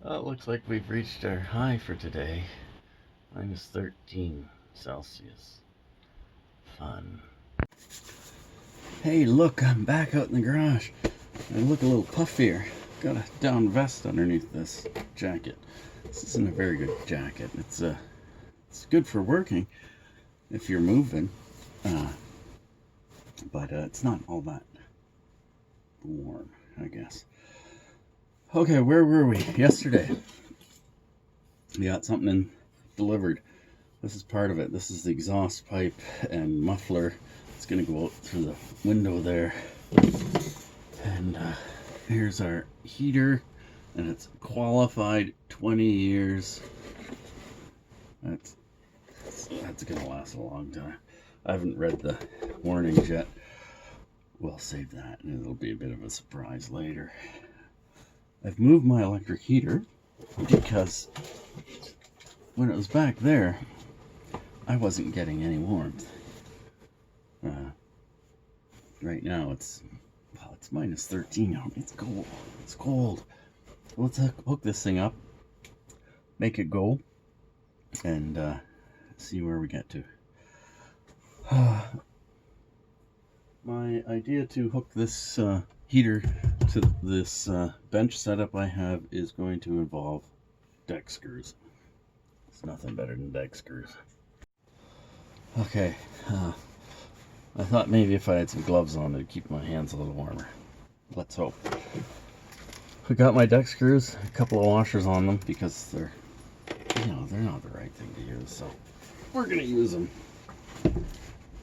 Well, it looks like we've reached our high for today. Minus 13 Celsius. Fun. Hey, look, I'm back out in the garage. I look a little puffier. Got a down vest underneath this jacket. This isn't a very good jacket. It's good for working if you're moving, but it's not all that warm, I guess. Okay, where were we? Yesterday, we got something delivered. This is part of it. This is the exhaust pipe and muffler. It's gonna go out through the window there. And here's our heater, and it's qualified 20 years. That's gonna last a long time. I haven't read the warnings yet. We'll save that, and it'll be a bit of a surprise later. I've moved my electric heater because when it was back there, I wasn't getting any warmth. Right now it's minus 13 out. It's cold. It's cold. Let's hook this thing up, make it go, and see where we get to. My idea to hook this heater to this bench setup I have is going to involve deck screws. It's nothing better than deck screws. Okay, I thought maybe if I had some gloves on it'd keep my hands a little warmer. Let's hope. I got my deck screws, a couple of washers on them because they're not the right thing to use, so we're gonna use them.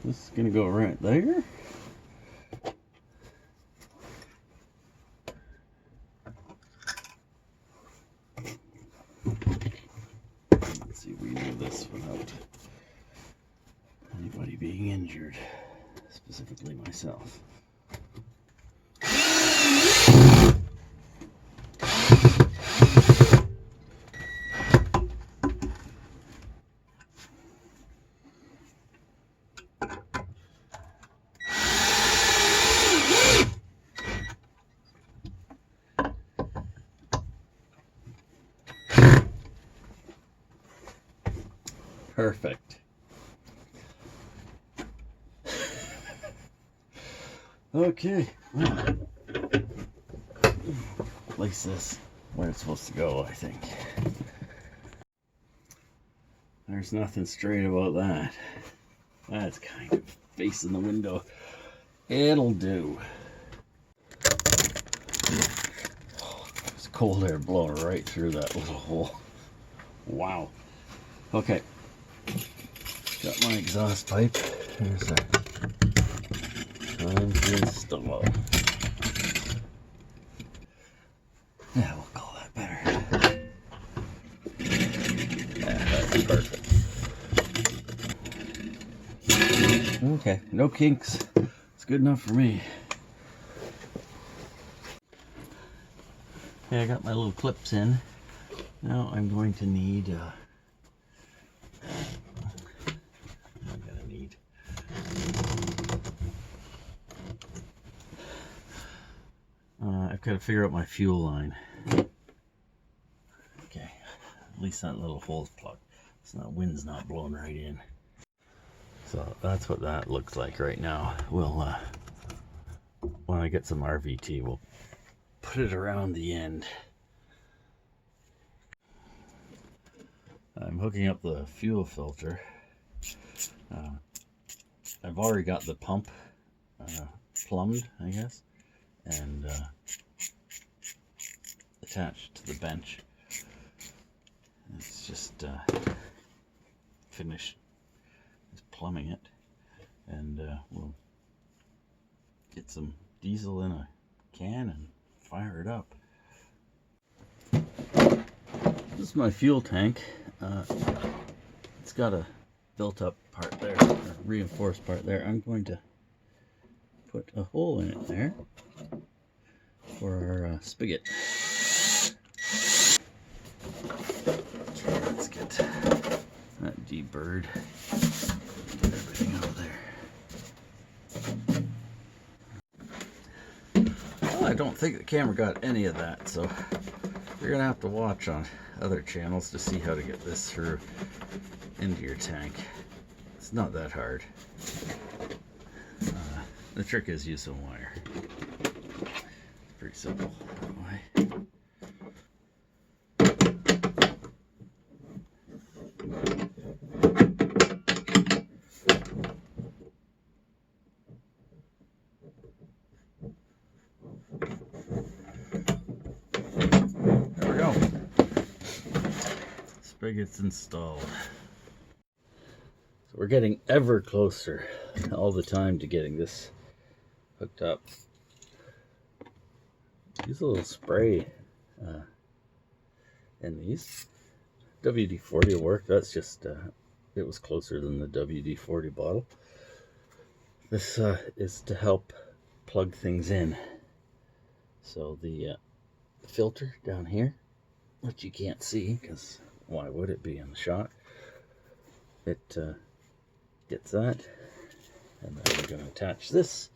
This is gonna go right there. Let's see if we can do this without anybody being injured, specifically myself. Perfect. Okay, well, place this where it's supposed to go, I think. There's nothing straight about that. That's kind of facing the window. It'll do. It's cold air blowing right through that little hole. Wow. Okay. Got my exhaust pipe. Here's a time to install. Yeah, we'll call that better. Yeah, that's perfect. Okay, no kinks. It's good enough for me. Okay, I got my little clips in. Now I'm going to need I've got to figure out my fuel line. Okay, at least that little hole's plugged. So that wind's not blowing right in. So that's what that looks like right now. We'll, when I get some RVT, we'll put it around the end. I'm hooking up the fuel filter. I've already got the pump plumbed, I guess, and attached to the bench. It's just finished plumbing it, and we'll get some diesel in a can and fire it up. This is my fuel tank. It's got a built-up part there, a reinforced part there. I'm going to put a hole in it there for our spigot. Okay, let's get that deburred. Get everything out of there. Well, I don't think the camera got any of that, so You're gonna have to watch on other channels to see how to get this through into your tank. It's not that hard. The trick is use some wire. It's pretty simple that way. There we go. Spigot's installed. So we're getting ever closer all the time to getting this hooked up. Use a little spray in these. WD-40 will work. That's just, it was closer than the WD-40 bottle. This is to help plug things in. So the filter down here, which you can't see because why would it be in the shot? It gets that, and then we're going to attach this.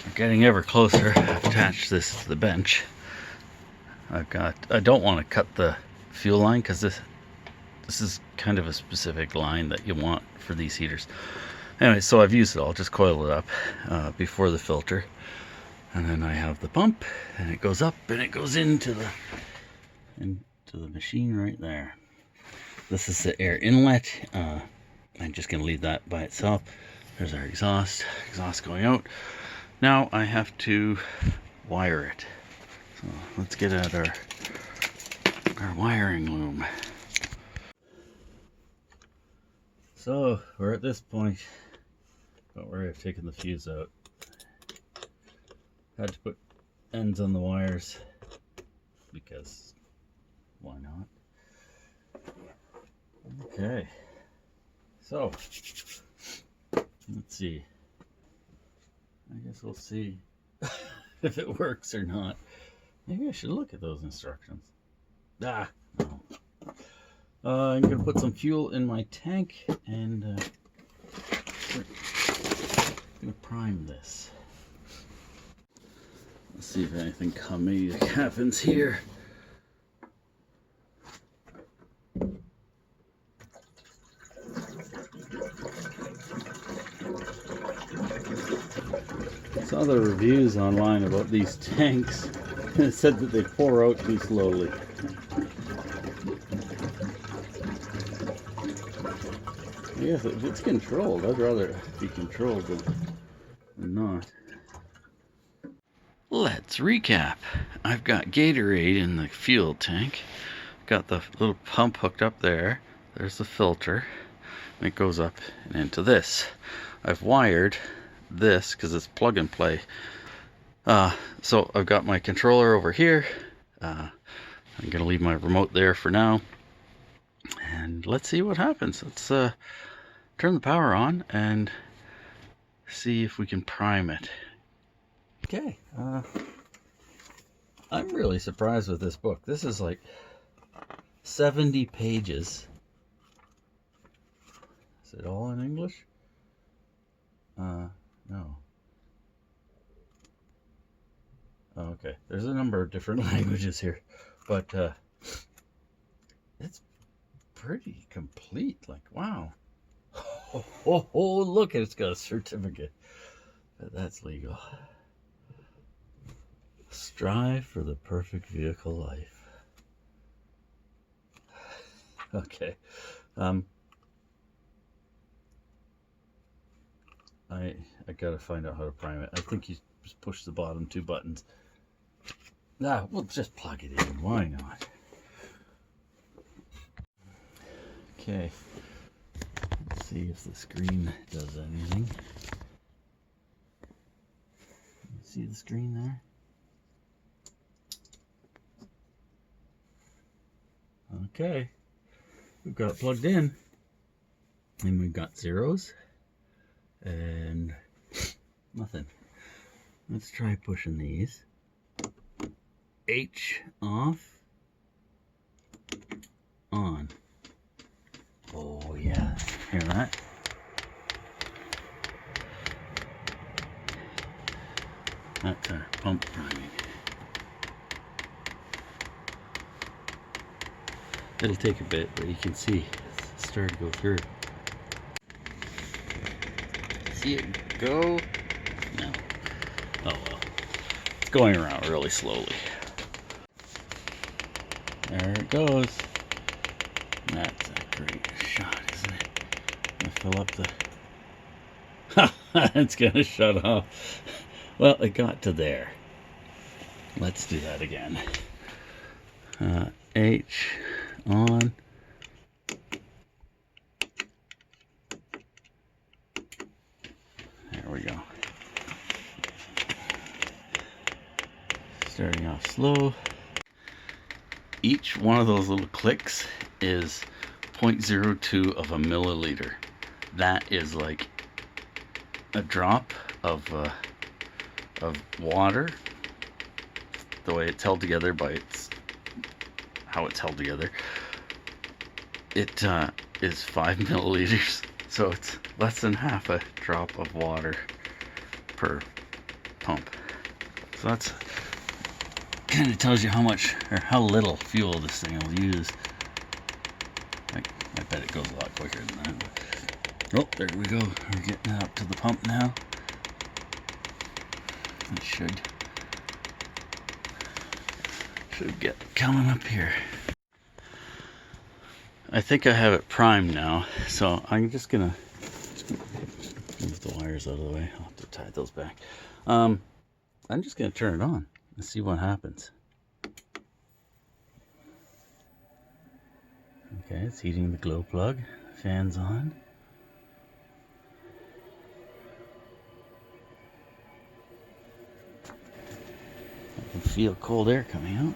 We're getting ever closer. I've attached this to the bench. I don't want to cut the fuel line because this is kind of a specific line that you want for these heaters. Anyway, so I've used it all. Just coil it up before the filter, and then I have the pump, and it goes up and it goes into the machine right there. This is the air inlet. I'm just going to leave that by itself. There's our exhaust going out. Now I have to wire it. So let's get out our wiring loom. So we're at this point. Don't worry, I've taken the fuse out. Had to put ends on the wires because why not? Okay. So let's see. I guess we'll see if it works or not. Maybe I should look at those instructions. No. I'm going to put some fuel in my tank and I'm going to prime this. Let's see if anything comedic happens here. Saw the reviews online about these tanks. It said that they pour out too slowly. Yes, if it's controlled, I'd rather be controlled than not. Let's recap. I've got Gatorade in the fuel tank. Got the little pump hooked up there. There's the filter. And it goes up and into this. I've wired this because it's plug and play. So I've got my controller over here. I'm gonna leave my remote there for now, and let's see what happens. Let's turn the power on and see if we can prime it. Okay, I'm really surprised with this book. This is like 70 pages. Is it all in English? No. Oh, okay. There's a number of different languages here, but it's pretty complete. Like, wow. Oh, look, it's got a certificate. That's legal. Strive for the perfect vehicle life. Okay. I gotta find out how to prime it. I think you just push the bottom two buttons. Nah, we'll just plug it in. Why not? Okay. Let's see if the screen does anything. See the screen there? Okay. We've got it plugged in. And we've got zeros. And nothing. Let's try pushing these. H off. On. Oh yeah. Hear that? That's our pump priming. It'll take a bit, but you can see it's starting to go through. See it go? No. Oh well. It's going around really slowly. There it goes. That's a great shot, isn't it? I'm gonna fill up the... It's gonna shut off. Well, it got to there. Let's do that again. H on. There we go. Starting off slow. Each one of those little clicks is 0.02 of a milliliter. That is like a drop of water. The way it's held together by how it's held together. It is 5 milliliters, so it's less than half a drop of water per pump. So that's kind of tells you how much or how little fuel this thing will use. I bet it goes a lot quicker than that. Oh, there we go. We're getting it up to the pump now. It should get coming up here. I think I have it primed now, so I'm just gonna move the wires out of the way. I'll have to tie those back. I'm just gonna turn it on and see what happens. Okay, it's heating the glow plug. Fan's on. I can feel cold air coming out.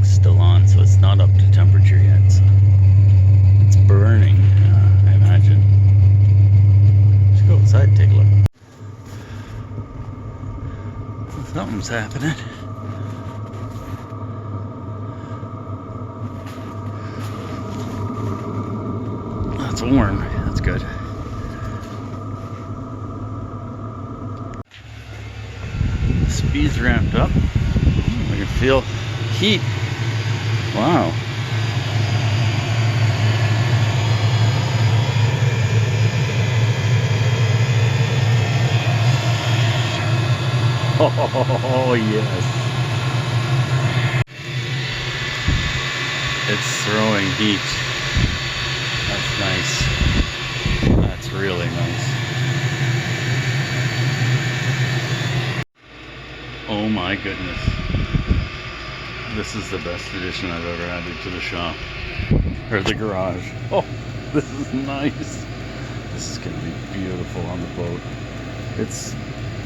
Still on, so it's not up to temperature yet, so it's burning, I imagine. Let's go outside and take a look. Something's happening. That's warm, that's good. The speed's ramped up. I can feel heat. Wow. Oh, yes. It's throwing heat. That's nice. That's really nice. Oh my goodness. This is the best addition I've ever added to the shop. Or the garage. Oh, this is nice. This is going to be beautiful on the boat. It's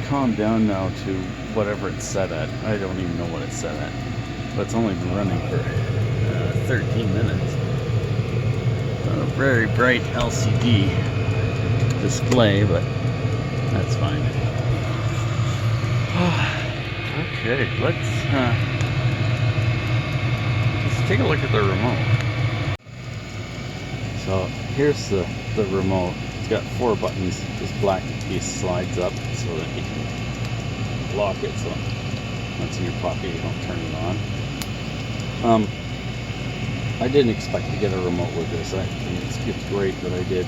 calmed down now to whatever it's set at. I don't even know what it's set at. But it's only been running for 13 minutes. A very bright LCD display, but that's fine. Okay, let's take a look at the remote. So here's the remote. It's got 4 buttons. This black piece slides up so that you can lock it, so once in your pocket you don't turn it on. I didn't expect to get a remote with this. I think it's great that I did.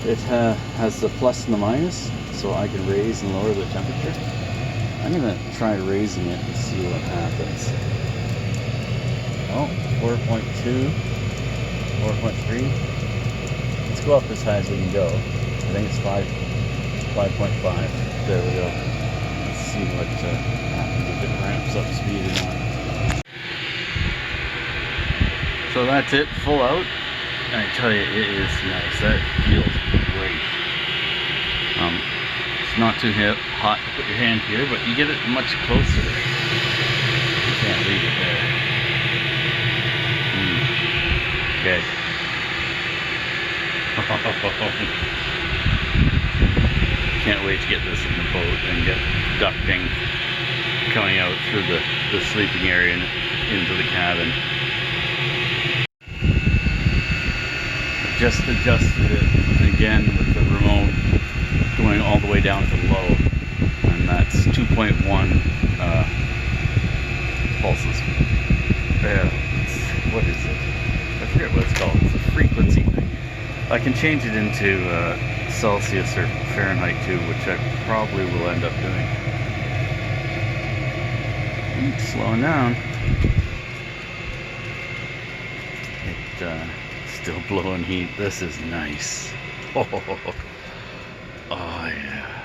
It has the plus and the minus, so I can raise and lower the temperature. I'm going to try raising it and see what happens. Oh, 4.2, 4.3. Let's go up as high as we can go. I think it's 5.5. There we go. Let's see what happens if it ramps up speed or not. So that's it, full out. And I tell you, it is nice. That feels great. It's not too hot to put your hand here, but you get it much closer. Can't leave it there. Okay. Can't wait to get this in the boat and get ducting coming out through the sleeping area and into the cabin. Just adjusted it again with the remote going all the way down to low, and that's 2.1 pulses. What is it? I forget what it's called. It's a frequency thing. I can change it into Celsius or Fahrenheit too, which I probably will end up doing. Slowing down. Still blowing heat. This is nice. Oh yeah.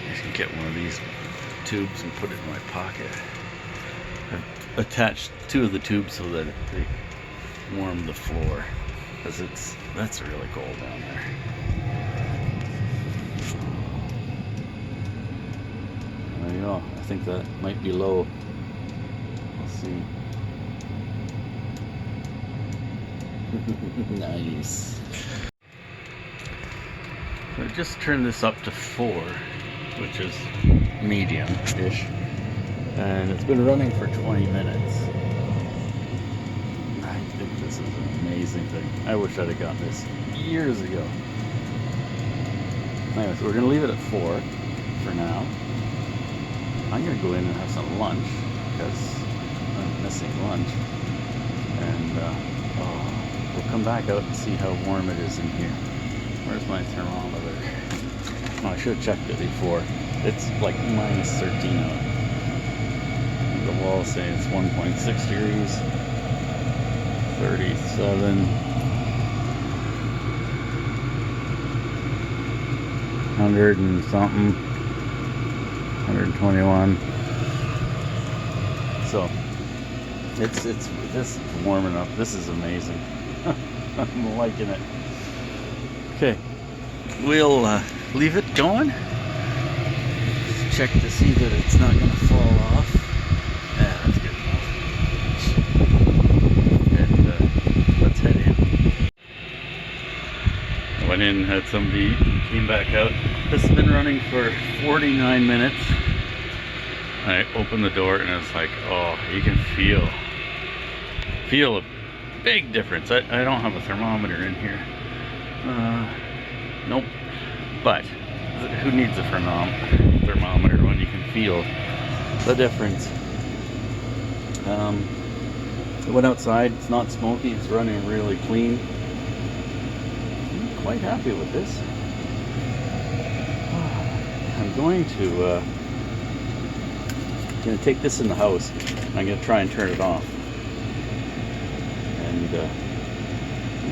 I can get one of these tubes and put it in my pocket. I've attached two of the tubes so that they warm the floor, because that's really cold down there. There you go. I think that might be low. Let's see. Nice. So I just turned this up to 4, which is medium-ish, and it's been running for 20 minutes. I think this is an amazing thing. I wish I'd have gotten this years ago. Anyway, so we're going to leave it at 4 for now. I'm going to go in and have some lunch, because I'm missing lunch. And we'll come back out and see how warm it is in here. Where's my thermometer? Oh, I should have checked it before. It's like minus 13 out. The wall saying it's 1.6 degrees. 37. 100 and something. 121. So it's this is warming up. This is amazing. I'm liking it. Okay, we'll leave it going. Just check to see that it's not going to fall off. Yeah, that's good enough. And let's head in. I went in, had some to eat, and came back out. This has been running for 49 minutes. I opened the door and it's like, oh, you can feel a big difference. I don't have a thermometer in here. Nope. But who needs a thermometer when you can feel the difference? I went outside. It's not smoky. It's running really clean. I'm quite happy with this. I'm going to take this in the house. I'm going to try and turn it off. And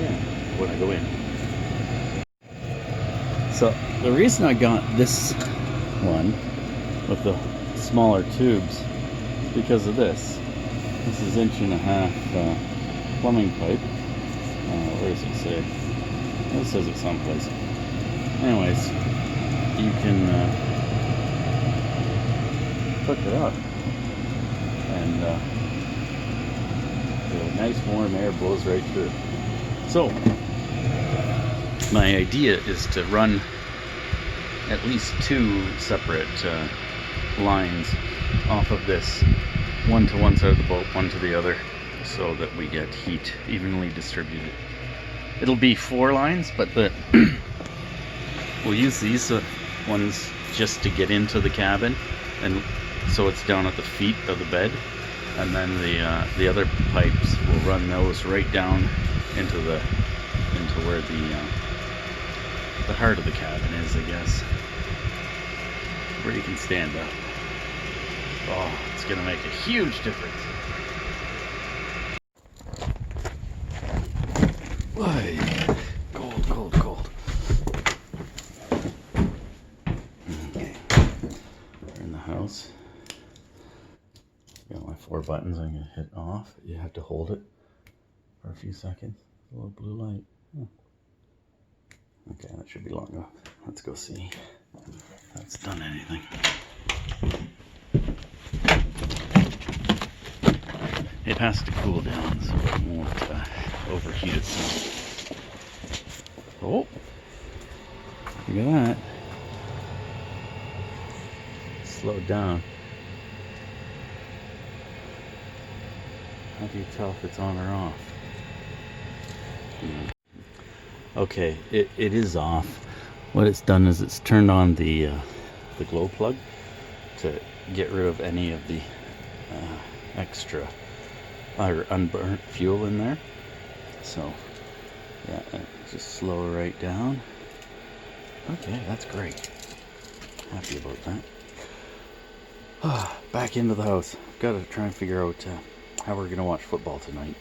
yeah, when I go in. So the reason I got this one with the smaller tubes is because of this. This is 1.5" plumbing pipe. Where does it say? It says it someplace. Anyways, you can hook it up, and the nice warm air blows right through. So my idea is to run at least 2 separate lines off of this, one to one side of the boat, one to the other, so that we get heat evenly distributed. It'll be 4 lines, but we'll use these ones just to get into the cabin, and so it's down at the feet of the bed, and then the other pipes will run those right down into where the heart of the cabin is, I guess, where you can stand up. Oh, it's gonna make a huge difference. Why? Cold, cold, cold. Okay, we're in the house. Got my 4 buttons. I'm gonna hit off. You have to hold it for a few seconds. A little blue light. Oh. Okay, that should be long enough. Let's go see if that's done anything. It has to cool down so it won't overheat itself. Oh, look at that. Slow down. How do you tell if it's on or off? Okay, it is off. What it's done is it's turned on the glow plug to get rid of any of the extra or unburnt fuel in there. So yeah, just slow right down. Okay, that's great. Happy about that. Back into the house. Got to try and figure out how we're gonna watch football tonight.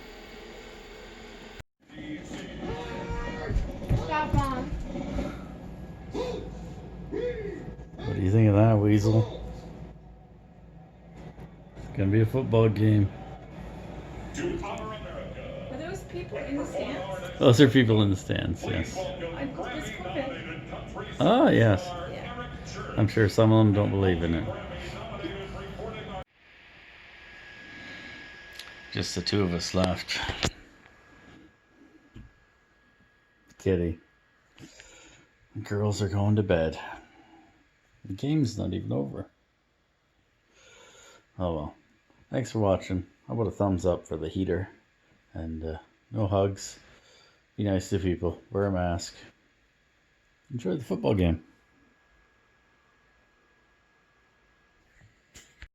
Stop, Mom. What do you think of that, Weasel? It's gonna be a football game. Are those people in the stands? Those are people in the stands, yes. It's COVID. Oh, yes. Yeah. I'm sure some of them don't believe in it. Just the two of us left. Kitty. The girls are going to bed. The game's not even over. Oh well. Thanks for watching. How about a thumbs up for the heater? And no hugs. Be nice to people. Wear a mask. Enjoy the football game.